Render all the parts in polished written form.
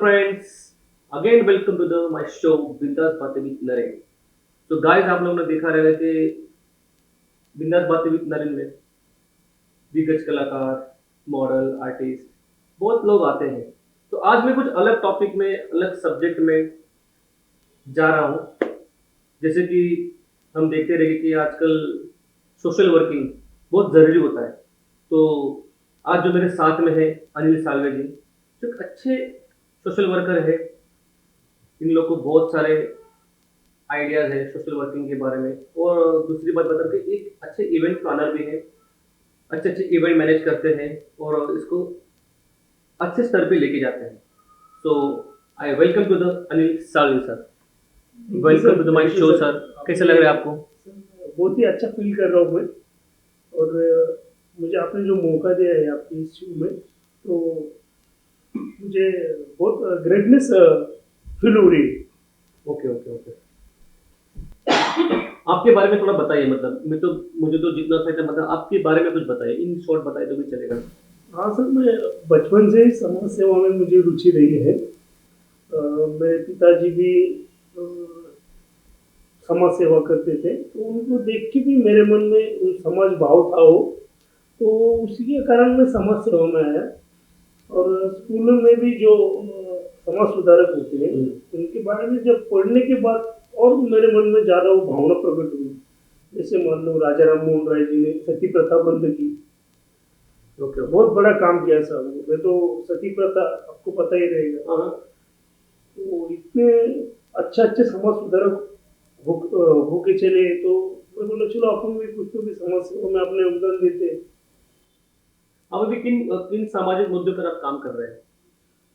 friends, again welcome to the my show बिंदास बातें with Naren. तो गाइस आप लोगों ने देखा रहेगा कि बिंदास बातें विद नरेन में दिग्गज कलाकार, मॉडल, आर्टिस्ट बहुत लोग आते हैं। तो आज मैं कुछ अलग टॉपिक में, अलग सब्जेक्ट में जा रहा हूँ। जैसे कि हम देखते रहे कि आजकल सोशल वर्किंग बहुत ज़रूरी होता है। तो आज जो मेरे साथ में है अनिल साल्वे जी, जो एक अच्छे सोशल वर्कर है। इन लोग को बहुत सारे आइडियाज़ है सोशल वर्किंग के बारे में। और दूसरी बात बता के एक अच्छे इवेंट प्लानर भी है, अच्छे अच्छे इवेंट मैनेज करते हैं और इसको अच्छे स्तर पे लेके जाते हैं। So I welcome to the Anil Salve sir. Welcome to the my show sir. कैसे लग रहा है आपको? बहुत ही अच्छा फील कर रहा हूँ मैं। और मुझे आपने जो मौका दिया है आपके इस शो में, तो मुझे बहुत ग्रेटनेस फील हो रही है। Okay okay okay. आपके बारे में थोड़ा बताइए, मतलब मुझे तो जितना सही था, मतलब आपके बारे में कुछ बताइए, इन शॉर्ट बताइए तो भी चलेगा। हाँ सर, मैं बचपन से ही समाज सेवा में मुझे रुचि रही है। मेरे पिताजी भी अ, समाज सेवा करते थे, तो उनको देख के भी मेरे मन में वो समाज भाव था वो, तो उसी के कारण मैं समाज सेवा में आया। और स्कूल में भी जो समाज सुधारक होते हैं, उनके बारे में जब पढ़ने के बाद और मेरे मन में ज़्यादा वो भावना प्रकट हुई। जैसे मान लो राजा राम मोहन राय जी ने सती प्रथा बंद की। Okay okay. बहुत बड़ा काम किया साहब ने तो। सती प्रथा आपको पता ही रहेगा। हाँ तो इतने अच्छे अच्छे समाज सुधारक होके चले, तो मैं बोला चलो अपन भी कुछ तो भी समाज सेवा में अपने योगदान देते हैं। अब अभी किन किन सामाजिक मुद्दों पर आप काम कर रहे हैं?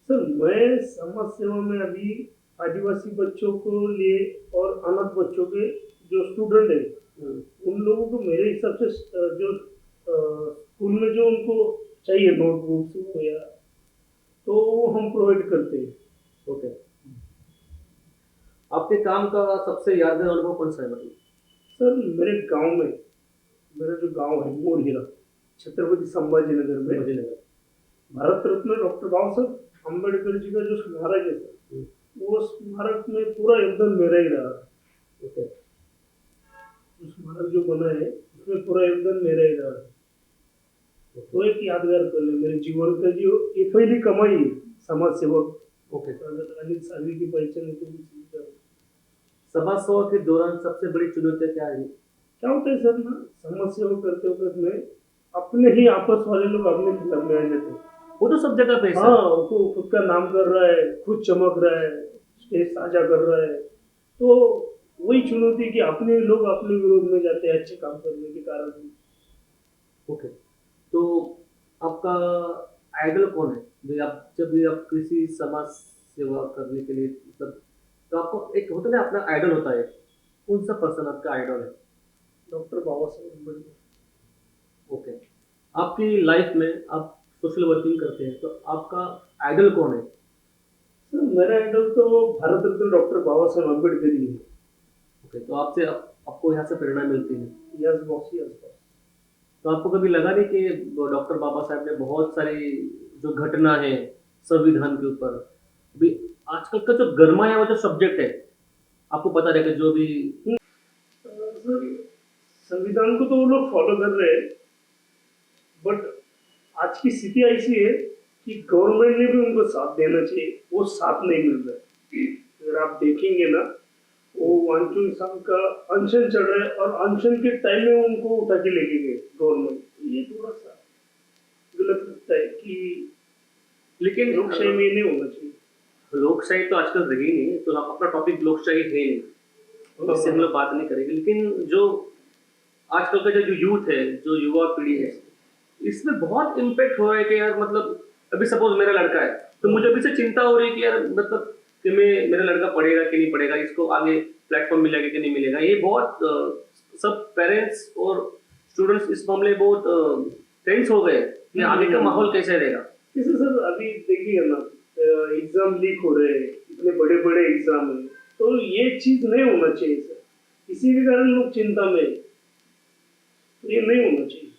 सर, मैं समाज सेवा में अभी आदिवासी बच्चों को लिए और अनाथ बच्चों के जो स्टूडेंट है, उन लोगों को मेरे हिसाब से जो स्कूल में जो उनको चाहिए नोटबुक्स हो या, तो वो हम प्रोवाइड करते हैं। ओके। आपके काम का सबसे यादगार अनुभव कौन सा है, मतलब? सर, मेरे गांव में, मेरा जो गांव है मोरहिरा, छत्रपति संभाजी नगर में, मुझे भारत रत्न डॉक्टर बाबा साहब अम्बेडकर जी का जो स्मारक है सर, वो स्मारक में पूरा योगदान मेरा ही रहा। ओके। जो स्मारक जो बना है उसमें पूरा योगदान मेरा ही रहा। तो एक यादगार पल है मेरे जीवन का, जो ये पहली कमाई है समाज सेवक। ओके। अगर अनिल सालवी की पहचान है तो भी सीखा है। समाज सेवा के दौरान सबसे बड़ी चुनौती क्या है? क्या होता है सर ना, समाज सेवा करते वक्त में अपने ही आपस वाले लोग अपने खिलाफ में आ जाते हैं। वो तो सब जगह पे है हाँ, सर। वो खुद का नाम कर रहा है, खुद चमक रहा है, स्टेज साझा कर रहा है, तो वही चुनौती कि अपने लोग अपने विरोध में जाते हैं अच्छे काम करने के कारण। ओके। तो आपका आइडल कौन है? जब भी आप किसी समाज सेवा करने के लिए, मतलब तो आपको एक होता है ना, अपना आइडल होता है। कौन सा पर्सन आपका आइडल है? डॉक्टर बाबा साहेब अम्बेडकर। ओके। आपकी लाइफ में आप सोशल वर्किंग करते हैं, तो आपका आइडल कौन है? सर, मेरा आइडल तो भारत रत्न डॉक्टर बाबा साहेब अम्बेडकर ही है। ओके। तो आपको यहाँ से प्रेरणा मिलती है। Yes boss, yes boss. तो आपको कभी लगा नहीं कि डॉक्टर बाबा साहब ने बहुत सारी जो घटना है संविधान के ऊपर, अभी आजकल का जो गरमाया हुआ जो सब्जेक्ट है, आपको पता रहेगा जो भी। सर, संविधान को तो वो लोग फॉलो कर रहे हैं, बट आज की स्थिति ऐसी है कि गवर्नमेंट ने भी उनको साथ देना चाहिए, वो साथ नहीं मिल रहा है। अगर आप देखेंगे ना, वो वांचुन संघ का अनशन चल रहा है और अनशन के टाइम में उनको उठा के लेके गए गवर्नमेंट। ये थोड़ा सा गलत लगता है कि लेकिन लोकशाही में नहीं होना चाहिए। लोकशाही तो आजकल रही नहीं, तो आप अपना टॉपिक लोकशाही है नहीं, तो इससे हम लोग बात नहीं करेंगे। लेकिन जो आजकल का जो यूथ है, जो युवा पीढ़ी है, इसमें बहुत इम्पेक्ट हो रहा है कि यार, मतलब अभी सपोज मेरा लड़का है, तो मुझे अभी से चिंता हो रही है कि यार, मतलब कि मेरा लड़का पढ़ेगा कि नहीं पढ़ेगा, इसको आगे प्लेटफॉर्म मिलेगा कि नहीं मिलेगा। ये बहुत सब पेरेंट्स और स्टूडेंट्स इस मामले में बहुत टेंस हो गए कि आगे का माहौल कैसे रहेगा। जैसे सर अभी देखिए ना, एग्जाम लीक हो रहे हैं, इतने बड़े बड़े एग्जाम है, तो ये चीज नहीं होना चाहिए सर। इसी के कारण लोग चिंता में हैं। तो ये नहीं होना चाहिए।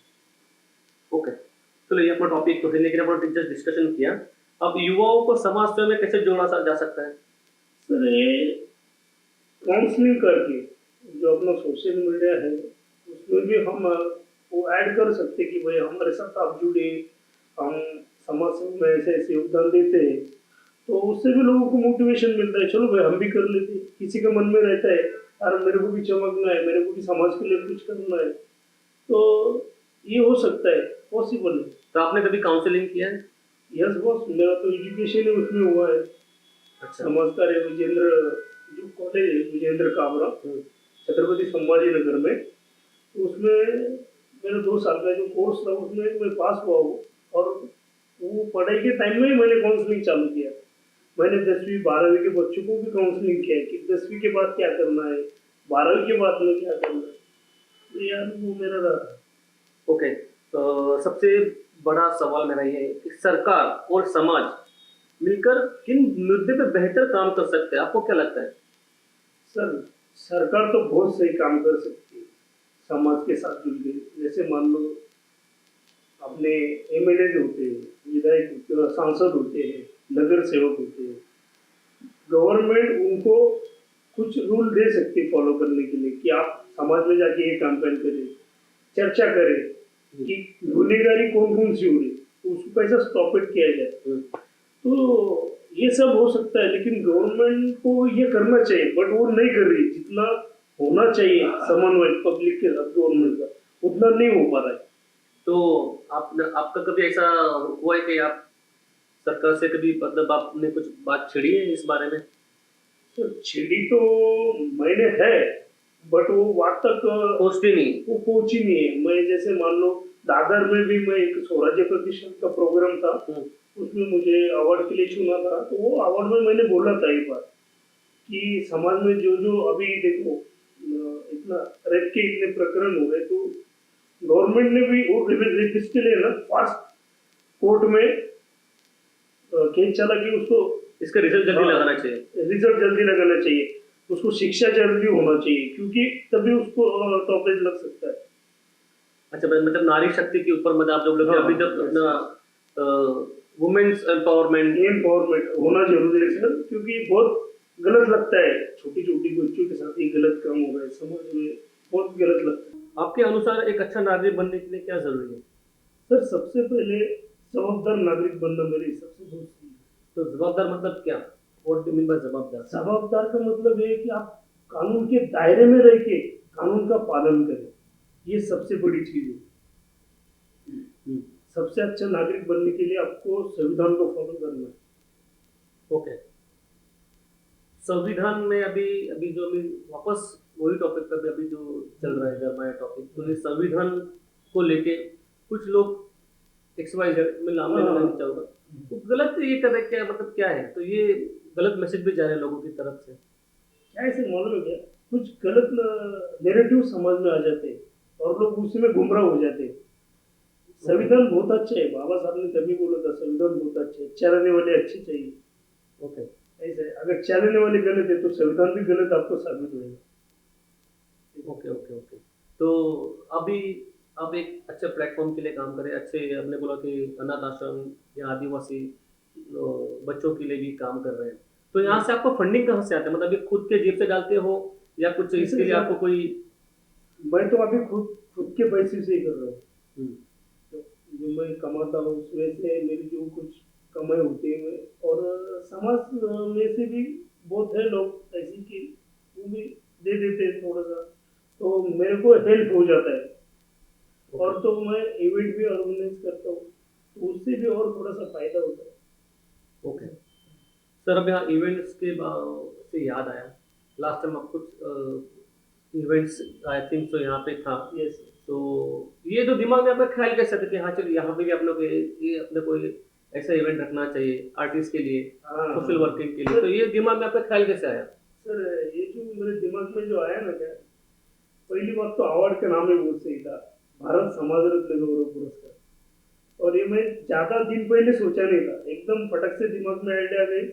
ओके। चलो, ये अपना टॉपिक तो है, लेकिन अपन जस्ट डिस्कशन किया। अब युवाओं को समाज सेवा में कैसे जोड़ा जा सकता है? सर ये काउंसलिंग करके जो अपना सोशल मीडिया है उसमें भी हम वो ऐड कर सकते कि भाई हमारे साथ आप जुड़े, हम समाज सेवा में ऐसे ऐसे योगदान देते हैं, तो उससे भी लोगों को मोटिवेशन मिलता है, चलो भाई हम भी कर लेते हैं। किसी के मन में रहता है यार मेरे को भी चमकना है, मेरे को भी समाज के लिए कुछ करना है, तो ये हो सकता है, पॉसिबल है। तो आपने कभी काउंसलिंग किया है? यस बॉस, मेरा तो एजुकेशन ही उसमें हुआ है। अच्छा। समाज कार्य विजेंद्र जो कॉलेज है विजेंद्र काबरा हम्म, छत्रपति संभाजी नगर में, तो उसमें मेरा 2 साल का जो कोर्स था उसमें मैं पास हुआ हूँ। और वो पढ़ाई के टाइम में ही मैंने काउंसलिंग चालू किया। मैंने 10वीं 12वीं के बच्चों को भी काउंसलिंग किया है कि 10वीं के बाद क्या करना है, 12वीं के बाद में क्या करना है। तो यार वो मेरा रहा। ओके। तो सबसे बड़ा सवाल मेरा ये है कि सरकार और समाज मिलकर किन मुद्दे पे बेहतर काम कर सकते हैं, आपको क्या लगता है? सर सरकार तो बहुत सही काम कर सकती है समाज के साथ जुड़ के। जैसे मान लो अपने एमएलए होते हैं, विधायक होते हैं, सांसद होते हैं, नगर सेवक होते हैं, गवर्नमेंट उनको कुछ रूल दे सकती है फॉलो करने के लिए कि आप समाज में जाके ये कैंपेन करें, चर्चा करें कि गुनेगारी कौन कौन सी हो रही, तो उसको कैसे स्टॉप इट किया जाए। हम्म, तो ये सब हो सकता है, लेकिन गवर्नमेंट को ये करना चाहिए, बट वो नहीं कर रही। जितना होना चाहिए समन्वय पब्लिक के साथ गवर्नमेंट का, उतना नहीं हो पा रहा है। तो आपका कभी ऐसा हुआ है कि आप सरकार से कभी मतलब आपने कुछ बात छिड़ी है इस बारे में? तो छिड़ी तो मैंने है, बट वो वहां तक पहुंचती नहीं। वो पहुंची नहीं है। मैं जैसे मान लो दादर में भी मैं एक स्वराज्य प्रतिष्ठान का प्रोग्राम था, उसमें मुझे अवार्ड के लिए चुना था। तो वो अवार्ड में मैंने बोला था एक बार कि समाज में जो जो अभी देखो इतना रेप के इतने प्रकरण हो रहे, तो गवर्नमेंट ने भी वो रेपिस्ट के लिए ना फास्ट कोर्ट में केस चला कि उसको इसका रिजल्ट जल्दी हाँ, लगाना चाहिए। रिजल्ट जल्दी लगाना चाहिए, उसको शिक्षा जल्दी होना चाहिए, क्योंकि तभी उसको टॉपेज लग सकता है। अच्छा, मतलब नारी शक्ति के ऊपर मतलब आप जो लोग हाँ, अभी जब yes, अपना वुमेन्स एम्पावरमेंट। एम्पावरमेंट होना जरूरी है सर, क्योंकि बहुत गलत लगता है छोटी छोटी बच्चों के साथ ये गलत काम हो रहा है समाज में, बहुत गलत लगता है। आपके अनुसार एक अच्छा नागरिक बनने के लिए क्या जरूरी है? सर सबसे पहले जवाबदार नागरिक बनना मेरे हिसाब से बहुत सही है। तो जवाबदार मतलब क्या? व्हाट डू मीन बाय जवाबदार? जवाबदार का मतलब ये है कि आप कानून के दायरे में रह के कानून का पालन करें, ये सबसे बड़ी चीज है। सबसे अच्छा नागरिक बनने के लिए आपको संविधान को फॉलो करना है। ओके। संविधान में अभी अभी जो अभी वापस वही टॉपिक पे अभी जो चल रहा है गरमाया टॉपिक, तो ये संविधान को लेके कुछ लोग एक्सवाइजेड में नाम लेना नहीं चाहूंगा, तो गलत ये कर रहे हैं, क्या मतलब क्या है? तो ये गलत मैसेज भी जा रहे हैं लोगों की तरफ से। क्या ऐसे मालूम है क्या, कुछ गलत नेरेटिव समाज में आ जाते हैं और लोग उसी में गुमराह हो जाते हैं। संविधान बहुत अच्छा है, बाबा साहब ने तभी बोला था संविधान बहुत अच्छा है, चलाने वाले अच्छे चाहिए। ओके। ऐसा है, अगर चलाने वाले गलत है तो संविधान भी गलत आपको साबित होगा। Okay okay okay. तो अभी आप एक अच्छे प्लेटफॉर्म के लिए काम करें, अच्छे आपने बोला कि अनाथ आश्रम या आदिवासी बच्चों के लिए भी काम कर रहे हैं, तो यहाँ से आपको फंडिंग कहाँ से आता है? मतलब ये खुद के जेब से डालते हो या कुछ इसके लिए आपको कोई? मैं तो अभी खुद खुद के पैसे से ही कर रहा हूँ। हम्म, तो जो मैं कमाता हूँ उसमें से मेरी जो कुछ कमाई होती है मैं, और समाज में से भी बहुत है लोग ऐसे कि वो भी दे देते हैं थोड़ा सा, तो मेरे को हेल्प हो जाता है। और तो मैं इवेंट भी ऑर्गेनाइज करता हूँ, तो उससे भी और थोड़ा सा फायदा होता है। ओके। सर अब यहाँ इवेंट्स के से याद आया, लास्ट टाइम आप कुछ इवेंट्स आई थिंक तो यहाँ पे था। यस। तो ये जो दिमाग में आपका ख्याल कैसे था कि हाँ चलिए यहाँ पे भी अपने को ये अपने को ऐसा इवेंट रखना चाहिए आर्टिस्ट के लिए, हाँ सोशल वर्किंग के लिए, तो ये दिमाग में आपका ख्याल कैसे आया? सर, ये जो मेरे दिमाग में जो आया ना क्या, पहली बात तो अवार्ड का नाम ही बहुत सही था, भारत समाज रत्न गौरव पुरस्कार। और ये मैं ज्यादा दिन पहले सोचा नहीं था, एकदम फटक से दिमाग में आइडिया गई।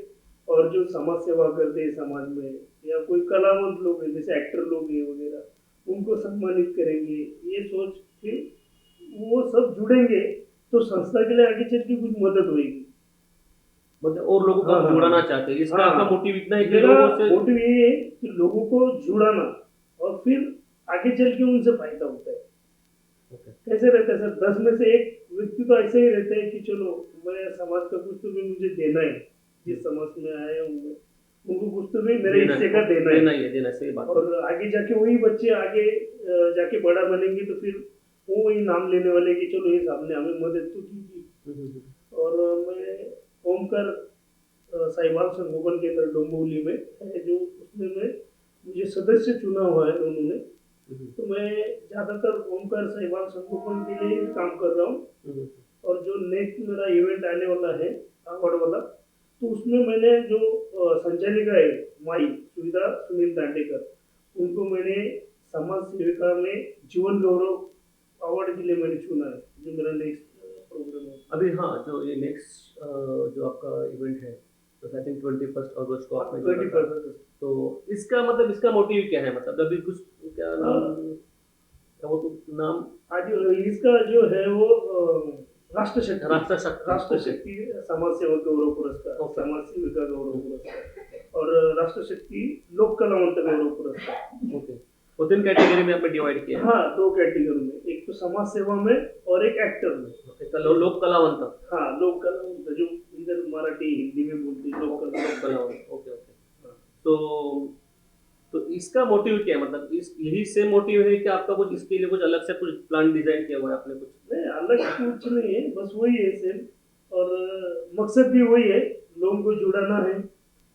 और जो समाज सेवा करते हैं समाज में, या कोई कलावंत लोग हैं जैसे एक्टर लोग हैं वगैरह, उनको सम्मानित करेंगे, ये सोच के वो सब जुड़ेंगे तो संस्था के लिए आगे चल के कुछ मदद होगी। मतलब और लोगों को हाँ, आप हाँ, जुड़ाना हाँ। चाहते हैं, इसका हाँ, आपका मोटिव इतना है कि मेरा लोगों से। मोटिव ये है कि लोगों को जुड़ाना और फिर आगे चल के उनसे फायदा होता है। ओके। कैसे रहता है सर, 10 में से एक व्यक्ति तो ऐसे ही रहता है कि चलो मैं समाज का कुछ तो भी मुझे देना है, जिस समाज में आया हूँ मैं, उनको कुछ तो भी मेरे देना हिस्से है, का देना है। देना ही है, देना है, सही बात है। और आगे जाके वही बच्चे आगे जाके बड़ा बनेंगे तो फिर वो वही नाम लेने वाले कि चलो ये सामने हमें मदद तो की थी। और मैं ओमकार साहिवाल संगोपन केंद्र डोंबिवली में है, जो उसमें मैं मुझे सदस्य चुना हुआ है उन्होंने। तो मैं ज़्यादातर ओमकार साहिवाल संगोपन के लिए ही काम कर रहा हूँ। और जो नेक्स्ट मेरा इवेंट आने वाला है अवार्ड वाला, तो उसमें मैंने जो संचालिका है माई सुविधा सुनील दांडेकर, उनको मैंने समाज सेविका में जीवन गौरव अवार्ड के लिए मैंने चुना है, जो मेरा नेक्स्ट प्रोग्राम है। अभी हाँ, जो ये नेक्स्ट जो आपका इवेंट है, तो आई थिंक 21 अगस्त को आपने जो रखा, 21 तो इसका मतलब इसका मोटिव क्या है, मतलब अभी कुछ क्या नाम, क्या वो तो नाम, आज इसका जो है वो राष्ट्र शक्ति, राष्ट्र शक्ति, राष्ट्र ओके। शक्ति समाज सेवा गौरव पुरस्कार, ओके। समाज सेविका गौरव पुरस्कार और राष्ट्र शक्ति लोक कलावंत गौरव पुरस्कार। ओके, वो तीन कैटेगरी में आपने डिवाइड किया है। हाँ, दो कैटेगरी में, एक तो समाज सेवा में और एक एक्टर में। इसका लोक कलावंत, हाँ, लोक कलावंत जो इधर मराठी हिंदी में बोलते हैं, लोक लोक कलावंत। कलावंत, ओके ओके। हाँ। तो इसका मोटिव क्या है, मतलब इस यही सेम मोटिव है कि आपका कुछ इसके लिए कुछ अलग से कुछ प्लान डिजाइन किया हुआ है आपने कुछ? नहीं, अलग कुछ नहीं है, बस वही है सेम। और मकसद भी वही है, लोगों को जुड़ाना है,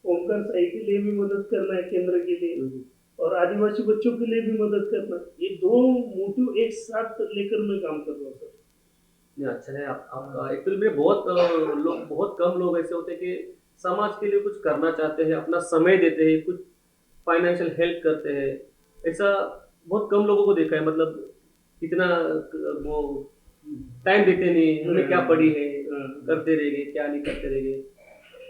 ओमकार साई के लिए भी मदद करना है, केंद्र के लिए, और आदिवासी बच्चों के लिए भी मदद करना। ये दो मोटिव एक साथ लेकर मैं काम कर रहा हूँ सर। नहीं, अच्छा है। आपका एक्चुअली में बहुत कम लोग ऐसे होते हैं कि समाज के लिए कुछ करना चाहते हैं, अपना समय देते हैं, कुछ फाइनेंशियल हेल्प करते हैं। ऐसा बहुत कम लोगों को देखा है, मतलब इतना वो टाइम देते नहीं, हमें क्या पड़ी है, करते रहेंगे, क्या नहीं करते रहेंगे।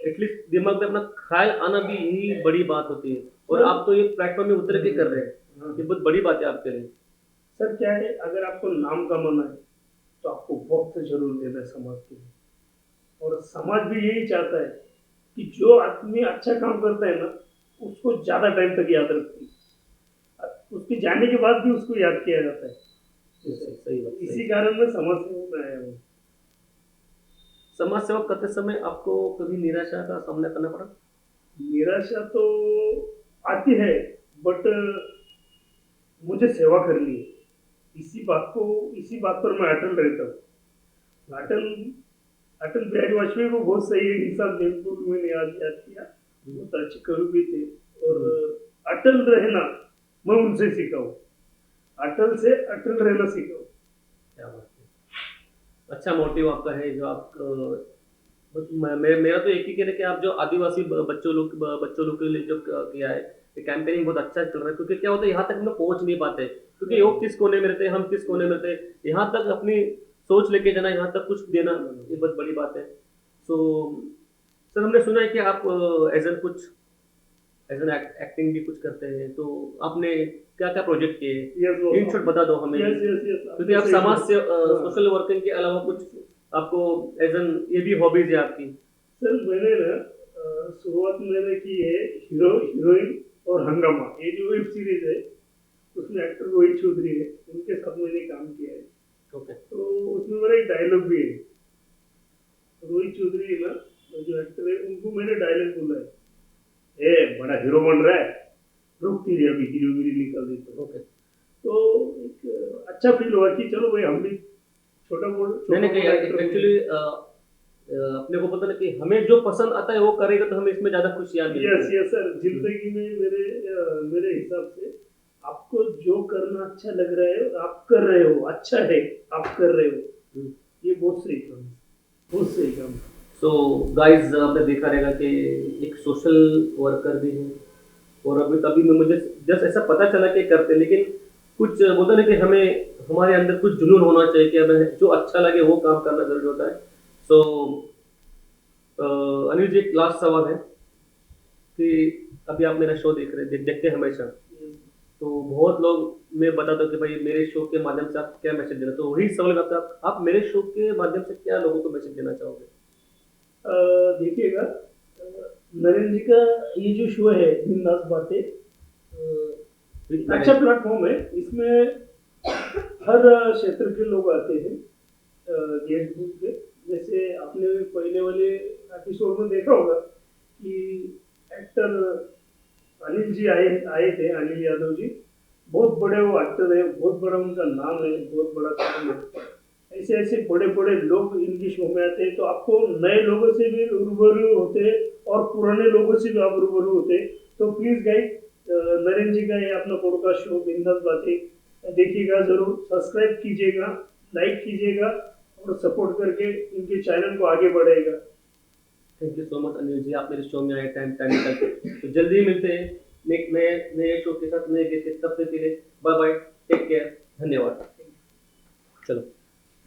एटलीस्ट दिमाग में अपना ख्याल आना भी यही बड़ी बात होती है, और आप तो ये प्लेटफॉर्म में उतर के कर रहे हैं, ये बहुत बड़ी बात है आपके लिए। सर क्या है, अगर आपको नाम कमाना है तो आपको वक्त जरूर देना है समाज के लिए। और समाज भी यही चाहता है कि जो आदमी अच्छा काम करता है ना, उसको ज्यादा टाइम तक याद रखती है, उसके जाने के बाद भी उसको याद किया जाता है। सही बात, इसी सही। कारण मैं समाज सेवा में आया हूँ। समाज सेवा करते समय आपको कभी निराशा का सामना करना पड़ा? निराशा तो आती है, बट मुझे सेवा करनी है, इसी बात पर मैं अटल रहता हूँ। अटल अटल बिहारी वाजपेयी को बहुत सही इंसान थे, उनको भी मैंने याद किया, बहुत अच्छे कवि भी थे। और अटल रहना मैं उनसे सीखा हूँ, अटल से अटल रहना सीखा हूँ। क्या बात है, अच्छा मोटिव आपका है जो आप मेरा तो एक ही कहना है कि आप जो आदिवासी बच्चों लोग के लिए जो किया है, ये कैंपेनिंग बहुत अच्छा चल रहा है। क्योंकि क्या होता है, यहाँ तक हम लोग पहुंच नहीं पाते, क्योंकि वो किस कोने में रहते हैं, हम किस कोने में रहते हैं। यहाँ तक अपनी सोच लेके जाना, यहाँ तक कुछ देना, ये बहुत बड़ी बात है। सो सर, हमने सुना है कि आप एज एन एक्टिंग भी कुछ करते हैं, तो आपने क्या क्या प्रोजेक्ट किए, इन शॉर्ट बता दो हमें। यस यस यस, क्योंकि आप समाज से सोशल वर्किंग के अलावा कुछ आपको एज एन ये भी हॉबीज है आपकी। सर मैंने ना शुरुआत मैंने की है हीरोइन और हंगामा, ये जो वेब सीरीज है, उसमें एक्टर रोहित चौधरी है, उनके साथ मैंने काम किया है। ओके। तो उसमें मेरा एक डायलॉग भी है, रोहित चौधरी है ना, जो एक्टर है, उनको मैंने डायलॉग बोला है, ए बड़ा हीरो बन रहा है, रुक तेरी अभी हीरोगिरी निकल देता हूँ। ओके। तो एक अच्छा फील हुआ कि चलो भाई हम भी छोटा मोटा नहीं एक्चुअली अपने को पता ना कि हमें जो पसंद आता है वो करेगा, तो हमें इसमें ज्यादा खुशियां मिलती यस है। यस सर, जिंदगी में मेरे हिसाब से आपको जो करना अच्छा लग रहा है और आप कर रहे हो, अच्छा है आप कर रहे हो, ये बहुत सही काम है, बहुत सही काम है। सो गाइस, आपने देखा रहेगा कि एक सोशल वर्कर भी है, और अभी कभी में मुझे जस्ट ऐसा पता चला कि करते, लेकिन कुछ बोलते ना कि हमें हमारे अंदर कुछ जुनून होना चाहिए कि हमें जो अच्छा लगे वो काम करना जरूरी होता है। सो अनिल जी, एक लास्ट सवाल है कि अभी आप मेरा शो देखते हैं हमेशा, तो बहुत लोग मैं बताता हूँ कि भाई मेरे शो के माध्यम से आप क्या मैसेज देना, तो वही सवाल करता है, आप मेरे शो के माध्यम से क्या लोगों को मैसेज देना चाहोगे? देखिएगा, नरेंद्र जी का ये जो शो है बिंदास बातें, विद अच्छा नरेश। प्लेटफॉर्म है। इसमें हर क्षेत्र के लोग आते हैं गेस्ट बुक पे। जैसे आपने पहले वाले एपिसोड में देखा होगा कि एक्टर अनिल जी आए आए थे, अनिल यादव जी। बहुत बड़े वो एक्टर है, बहुत बड़ा उनका नाम है, बहुत बड़ा काम है। ऐसे ऐसे बड़े बड़े लोग इनकी शो में आते हैं, तो आपको नए लोगों से भी रूबरू होते हैं और पुराने लोगों से भी आप रूबरू होते हैं। तो प्लीज गाइस, नरेंद्र जी का ये अपना पॉडकास्ट शो बिंदास बातें देखिएगा, जरूर सब्सक्राइब कीजिएगा, लाइक कीजिएगा और सपोर्ट करके इनके चैनल को आगे बढ़ाएगा। Thank you so much Anil ji, आप मेरे शो में आए टाइम टाइम निकाल के। तो जल्दी ही मिलते हैं नए नए शो के साथ, नए गेस्ट के साथ। तब तक के लिए बाय बाय, टेक केयर, धन्यवाद। चलो।